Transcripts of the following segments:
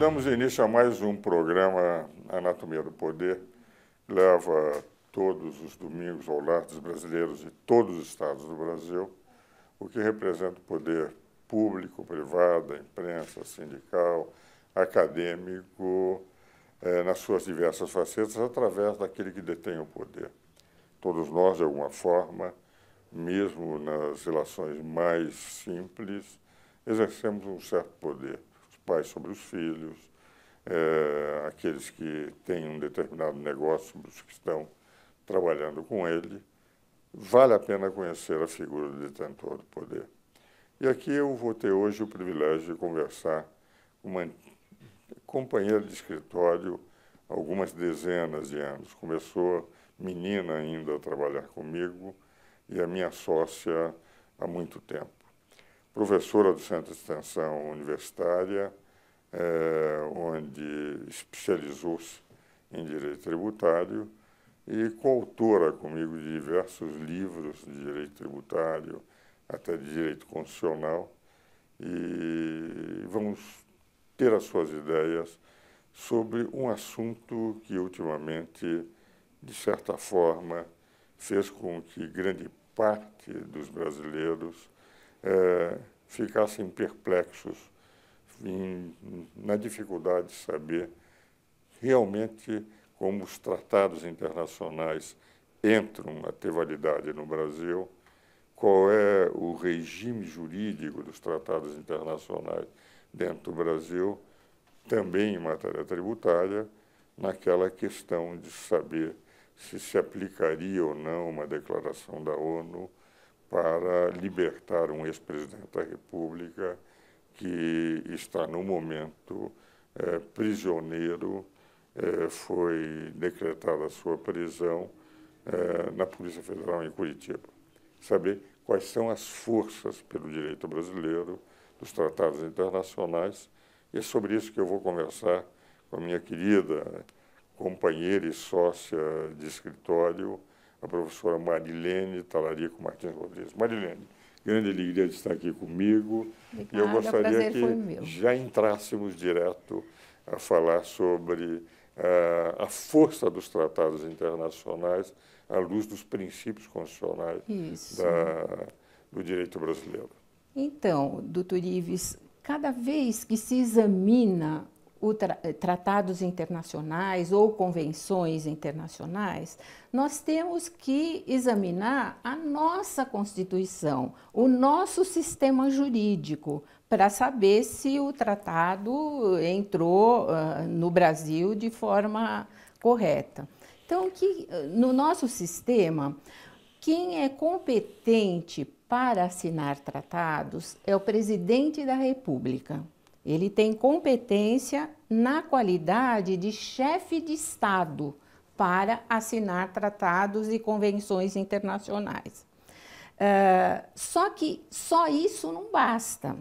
Damos início a mais um programa Anatomia do Poder, que leva todos os domingos ao lar dos brasileiros de todos os estados do Brasil, o que representa o poder público, privado, a imprensa, sindical, acadêmico, nas suas diversas facetas, através daquele que detém o poder. Todos nós, de alguma forma, mesmo nas relações mais simples, exercemos um certo poder. Os pais sobre os filhos, aqueles que têm um determinado negócio sobre os que estão trabalhando com ele. Vale a pena conhecer a figura do detentor do poder. E aqui eu vou ter hoje o privilégio de conversar com uma companheira de escritório há algumas dezenas de anos. Começou menina ainda a trabalhar comigo e a minha sócia há muito tempo. Professora do Centro de Extensão Universitária, onde especializou-se em Direito Tributário e coautora comigo de diversos livros de Direito Tributário, até de Direito Constitucional, e vamos ter as suas ideias sobre um assunto que ultimamente, de certa forma, fez com que grande parte dos brasileiros ficassem perplexos na dificuldade de saber realmente como os tratados internacionais entram a ter validade no Brasil, qual é o regime jurídico dos tratados internacionais dentro do Brasil, também em matéria tributária, naquela questão de saber se aplicaria ou não uma declaração da ONU para libertar um ex-presidente da República que está, no momento, prisioneiro. Foi decretada a sua prisão na Polícia Federal em Curitiba. Saber quais são as forças pelo direito brasileiro, dos tratados internacionais, e é sobre isso que eu vou conversar com a minha querida companheira e sócia de escritório, a professora Marilene Talarico Martins Rodrigues. Marilene, grande alegria de estar aqui comigo. Obrigada, e eu gostaria que já entrássemos direto a falar sobre a força dos tratados internacionais à luz dos princípios constitucionais do direito brasileiro. Então, doutor Ives, cada vez que se examina tratados internacionais ou convenções internacionais, nós temos que examinar a nossa Constituição, o nosso sistema jurídico, para saber se o tratado entrou no Brasil de forma correta. Então, no nosso sistema, quem é competente para assinar tratados é o presidente da República. Ele tem competência na qualidade de chefe de Estado para assinar tratados e convenções internacionais. Só que só isso não basta.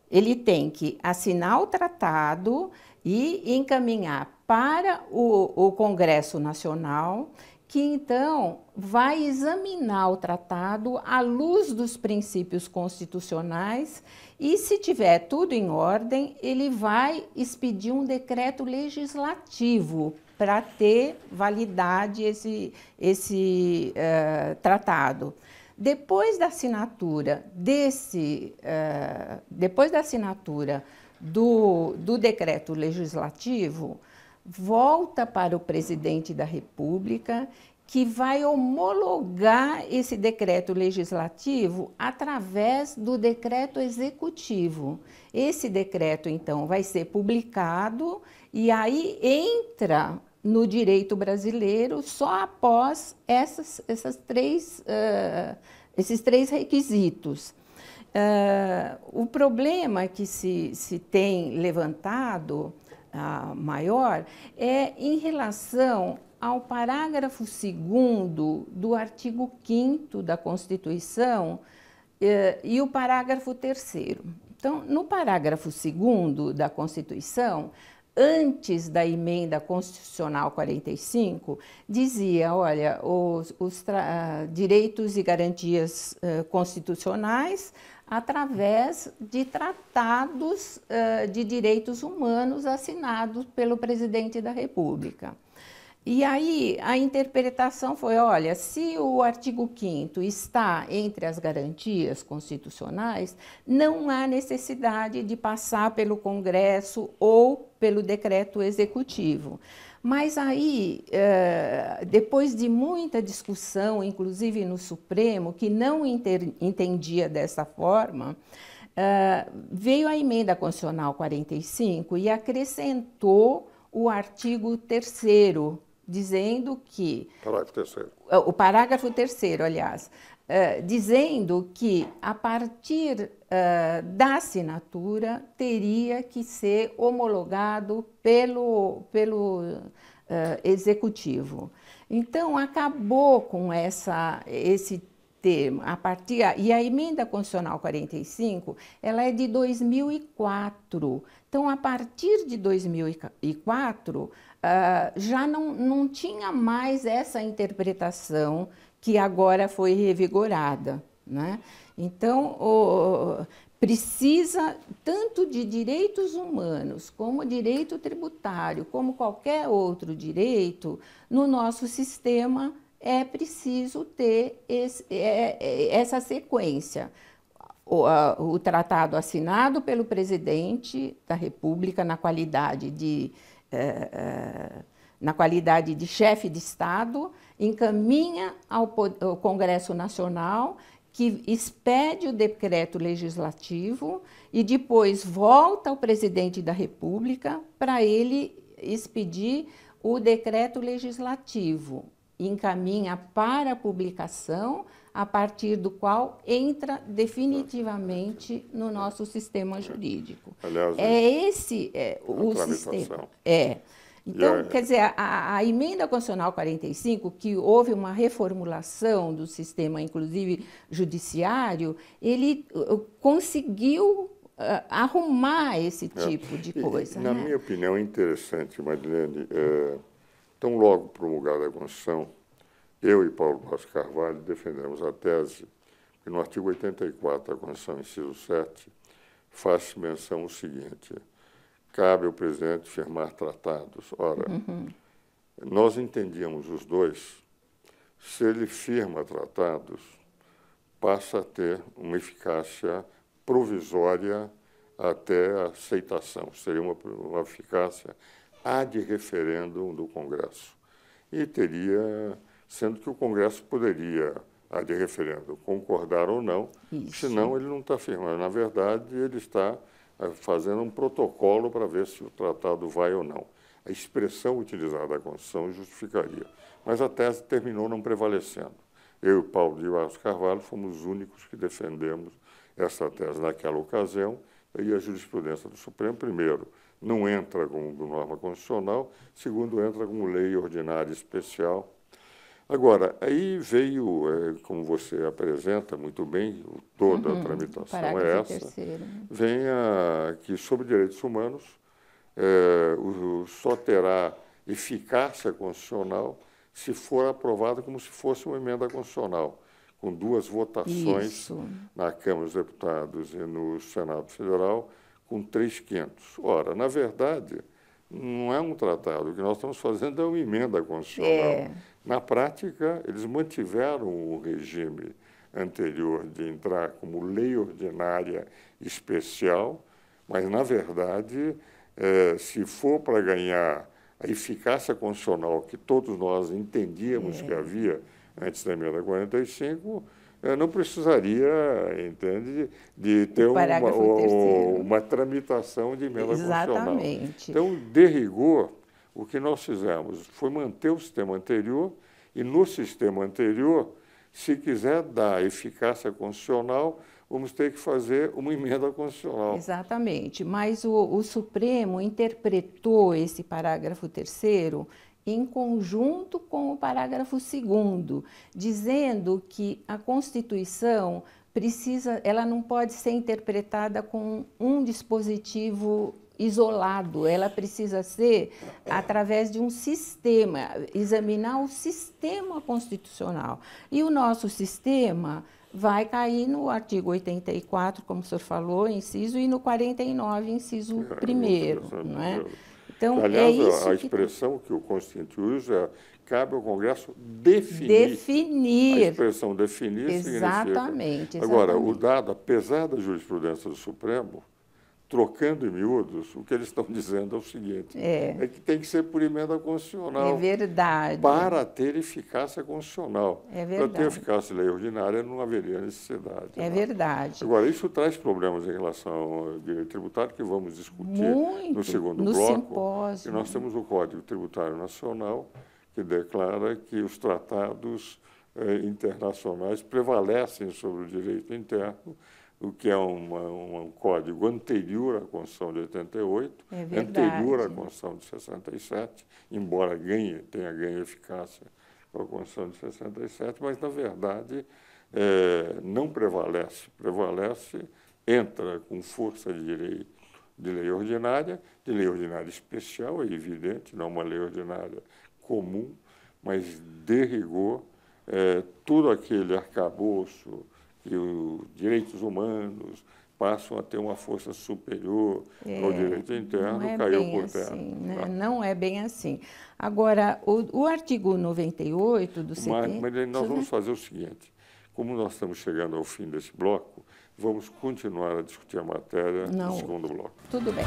Ele tem que assinar o tratado e encaminhar para o Congresso Nacional, que então vai examinar o tratado à luz dos princípios constitucionais e, se tiver tudo em ordem, ele vai expedir um decreto legislativo para ter validade esse tratado. Depois da assinatura do decreto legislativo, volta para o presidente da República, que vai homologar esse decreto legislativo através do decreto executivo. Esse decreto, então, vai ser publicado e aí entra no direito brasileiro só após esses três requisitos. O problema que se tem levantado maior é em relação ao parágrafo 2º do artigo 5º da Constituição e o parágrafo 3º. Então, no parágrafo 2º da Constituição, antes da emenda constitucional 45, dizia, olha, os direitos e garantias constitucionais através de tratados de direitos humanos assinados pelo presidente da República. E aí a interpretação foi, olha, se o artigo 5º está entre as garantias constitucionais, não há necessidade de passar pelo Congresso ou pelo decreto executivo. Mas aí, depois de muita discussão, inclusive no Supremo, que não entendia dessa forma, veio a emenda constitucional 45 e acrescentou o artigo 3º, dizendo que... Parágrafo 3º. O parágrafo 3º, aliás, dizendo que, a partir da assinatura, teria que ser homologado pelo Executivo. Então, acabou com esse termo. E a emenda constitucional 45, ela é de 2004. Então, a partir de 2004, já não tinha mais essa interpretação que agora foi revigorada, né? Então, precisa tanto de direitos humanos, como direito tributário, como qualquer outro direito, no nosso sistema é preciso ter essa sequência. O tratado assinado pelo presidente da República na qualidade de chefe de Estado, encaminha ao Congresso Nacional, que expede o decreto legislativo e depois volta ao presidente da República para ele expedir o decreto legislativo, encaminha para a publicação, a partir do qual entra definitivamente no nosso sistema jurídico. Aliás, esse o sistema. Então, quer dizer, a emenda constitucional 45, que houve uma reformulação do sistema, inclusive judiciário, ele conseguiu arrumar esse tipo de coisa. Na minha opinião, é interessante, Marilene, tão logo promulgada a Constituição, eu e Paulo Bastos Carvalho defendemos a tese que no artigo 84 da Constituição, inciso 7, faz menção o seguinte: cabe ao presidente firmar tratados. Ora, nós entendíamos os dois, se ele firma tratados, passa a ter uma eficácia provisória até a aceitação, seria uma eficácia ad referendum do Congresso. E teria, sendo que o Congresso poderia, ad referendum, concordar ou não, senão ele não está firmando. Na verdade, ele está fazendo um protocolo para ver se o tratado vai ou não. A expressão utilizada da Constituição justificaria. Mas a tese terminou não prevalecendo. Eu e Paulo de Bastos Carvalho fomos os únicos que defendemos essa tese naquela ocasião, e a jurisprudência do Supremo, primeiro, não entra como norma constitucional, segundo, entra como lei ordinária especial. Agora, aí veio, como você apresenta muito bem, toda a tramitação é essa, vem que sobre direitos humanos só terá eficácia constitucional se for aprovada como se fosse uma emenda constitucional, com 2 votações na Câmara dos Deputados e no Senado Federal, com 3/5. Ora, na verdade, não é um tratado, o que nós estamos fazendo é uma emenda constitucional. Na prática, eles mantiveram o regime anterior de entrar como lei ordinária especial, mas, na verdade, se for para ganhar a eficácia constitucional que todos nós entendíamos que havia antes da emenda 45, não precisaria, entende, de ter uma tramitação de emenda constitucional. Então, de rigor, o que nós fizemos foi manter o sistema anterior e, no sistema anterior, se quiser dar eficácia constitucional, vamos ter que fazer uma emenda constitucional. Exatamente, mas o Supremo interpretou esse parágrafo 3º em conjunto com o parágrafo 2º, dizendo que a Constituição ela não pode ser interpretada com um dispositivo isolado, ela precisa ser através de um sistema, examinar o sistema constitucional. E o nosso sistema vai cair no artigo 84, como o senhor falou, inciso, e no 49, inciso 1º, não é? Então, aliás, a expressão que o Constituinte usa é: cabe ao Congresso definir. A expressão definir exatamente, significa... Agora, o dado, apesar da jurisprudência do Supremo, trocando em miúdos, o que eles estão dizendo é o seguinte, é que tem que ser por emenda constitucional. É verdade. Para ter eficácia constitucional. É verdade. Para ter eficácia lei ordinária, não haveria necessidade. É verdade. Agora, isso traz problemas em relação ao direito tributário, que vamos discutir no segundo bloco. Simpósio. E nós temos o Código Tributário Nacional, que declara que os tratados internacionais prevalecem sobre o direito interno, o que é um código anterior à Constituição de 88, anterior à Constituição de 67, embora tenha ganho eficácia com a Constituição de 67, mas, na verdade, não prevalece. Entra com força de lei ordinária especial, é evidente, não uma lei ordinária comum, mas, de rigor, todo aquele arcabouço que os direitos humanos passam a ter uma força superior ao direito interno, caiu por terra. Assim, né? Não é bem assim. Agora, o artigo 98 do CT... Mas nós vamos fazer o seguinte, como nós estamos chegando ao fim desse bloco, vamos continuar a discutir a matéria no segundo bloco. Tudo bem.